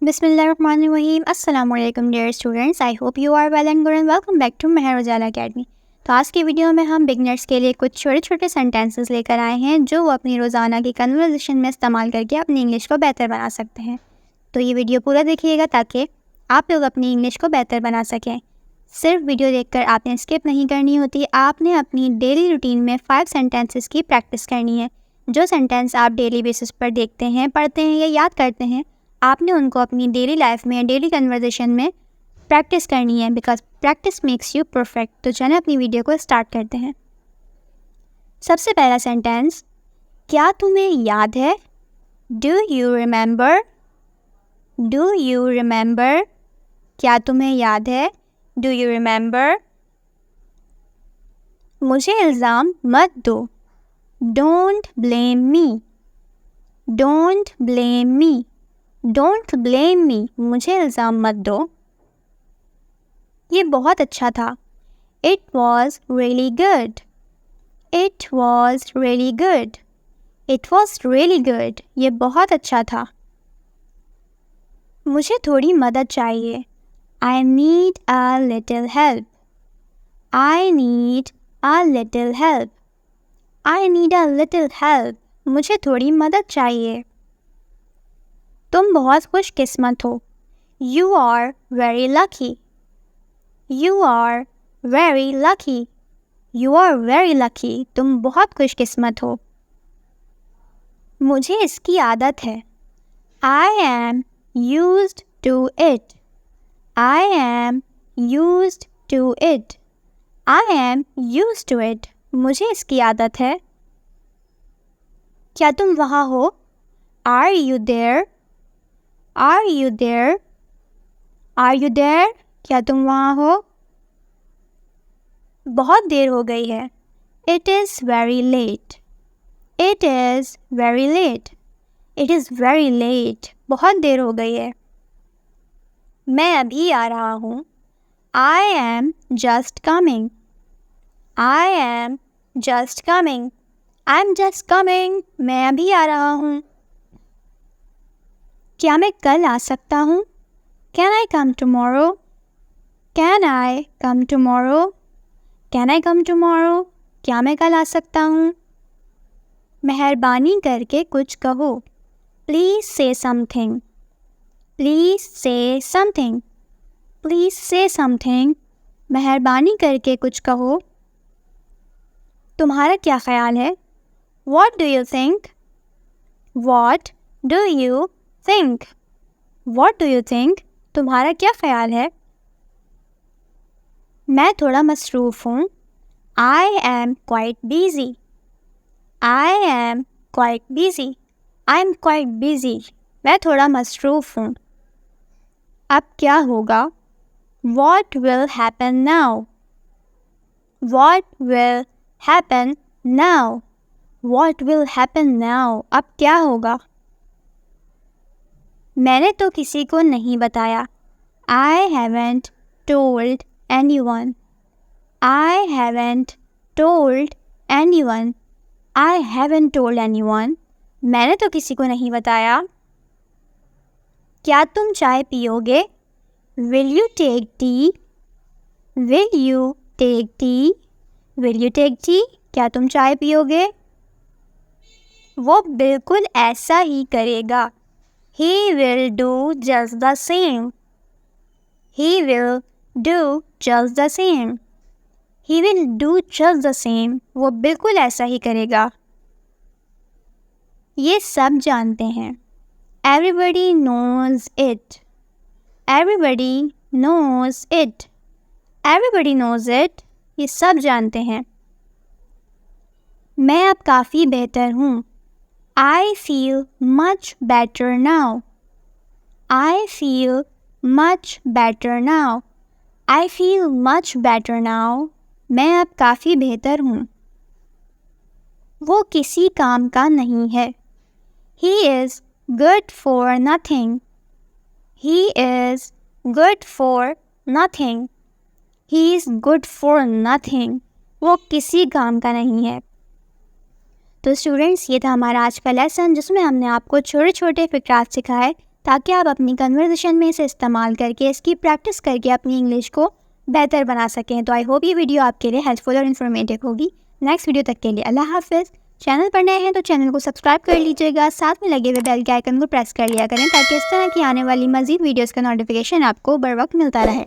बिस्मिल्लाहिर्रहमानिर्रहीम। अस्सलाम वालेकुम dear students, I hope you are well and good and welcome back to Mehar Ujala academy. तो आज की वीडियो में हम बिगनर्स के लिए कुछ छोटे छोटे सेंटेंसेस लेकर आए हैं जो वो अपनी रोज़ाना की कन्वर्सेशन में इस्तेमाल करके अपनी इंग्लिश को बेहतर बना सकते हैं। तो ये वीडियो पूरा देखिएगा ताकि आप लोग अपनी इंग्लिश को बेहतर बना सकें। सिर्फ वीडियो देखकर आपने स्किप नहीं करनी होती, आपने अपनी डेली रूटीन में 5 सेंटेंसेस की प्रैक्टिस करनी है। जो सेंटेंस आप डेली बेसिस पर देखते हैं, पढ़ते हैं या याद करते हैं, आपने उनको अपनी डेली लाइफ में, डेली कन्वर्सेशन में प्रैक्टिस करनी है, because practice makes you perfect. तो चलें अपनी वीडियो को स्टार्ट करते हैं। सबसे पहला सेंटेंस, क्या तुम्हें याद है? Do you remember? Do you remember? क्या तुम्हें याद है? Do you remember? मुझे इल्ज़ाम मत दो। Don't blame me. Don't blame me. Don't blame me. मुझे इल्ज़ाम मत दो। ये बहुत अच्छा था। It was really good. It was really good. It was really good. ये बहुत अच्छा था। मुझे थोड़ी मदद चाहिए। I need a little help. I need a little help. I need a little help. मुझे थोड़ी मदद चाहिए। तुम बहुत खुशकिस्मत हो। You are very lucky. You are very lucky. You are very lucky. तुम बहुत खुशकिस्मत हो। मुझे इसकी आदत है। I am used to it. I am used to it. I am used to it. मुझे इसकी आदत है। क्या तुम वहाँ हो? Are you there? Are you there? Are you there? क्या तुम वहाँ हो? बहुत देर हो गई है। It is very late. It is very late. It is very late. बहुत देर हो गई है। मैं अभी आ रहा हूँ। I am just coming. I am just coming. I am just coming. मैं अभी आ रहा हूँ। क्या मैं कल आ सकता हूँ? Can I come tomorrow? Can I come tomorrow? Can I come tomorrow? क्या मैं कल आ सकता हूँ? मेहरबानी करके कुछ कहो। प्लीज़ से समथिंग। प्लीज़ से समथिंग। प्लीज़ से समथिंग। मेहरबानी करके कुछ कहो। तुम्हारा क्या ख्याल है? What do you think? What do you think? What do you think? तुम्हारा क्या ख्याल है? मैं थोड़ा मसरूफ़ हूँ। I am quite busy. I am quite busy. I am quite busy. मैं थोड़ा मसरूफ़ हूँ। अब क्या होगा? What will happen now? What will happen now? What will happen now? अब क्या होगा? मैंने तो किसी को नहीं बताया। I haven't told anyone. I haven't told anyone. I haven't told anyone. मैंने तो किसी को नहीं बताया। क्या तुम चाय पियोगे? Will you take tea? Will you take tea? Will you take tea? क्या तुम चाय पियोगे? वो बिल्कुल ऐसा ही करेगा। He will do just the same. He will do just the same. He will do just the same. वो बिल्कुल ऐसा ही करेगा। ये सब जानते हैं। Everybody knows it. Everybody knows it. Everybody knows it. ये सब जानते हैं। मैं अब काफ़ी बेहतर हूँ। I feel much better now. I feel much better now. I feel much better now. मैं अब काफ़ी बेहतर हूँ। वो किसी काम का नहीं है। He is good for nothing. He is good for nothing. He is good for nothing. वो किसी काम का नहीं है। तो स्टूडेंट्स, ये था हमारा आज का लेसन जिसमें हमने आपको छोटे छोटे फिक्रात सिखाए ताकि आप अपनी कन्वर्सेशन में इसे इस्तेमाल करके इसकी प्रैक्टिस करके अपनी इंग्लिश को बेहतर बना सकें। तो आई होप ये वीडियो आपके लिए हेल्पफुल और इन्फॉर्मेटिव होगी। नेक्स्ट वीडियो तक के लिए अल्लाह हाफिज़। चैनल पर नए हैं तो चैनल को सब्सक्राइब कर लीजिएगा, साथ में लगे हुए बेल के आइकन को प्रेस कर लिया करें ताकि इस तरह की आने वाली मज़ीद वीडियोज़ का नोटिफिकेशन आपको बर वक्त मिलता रहे।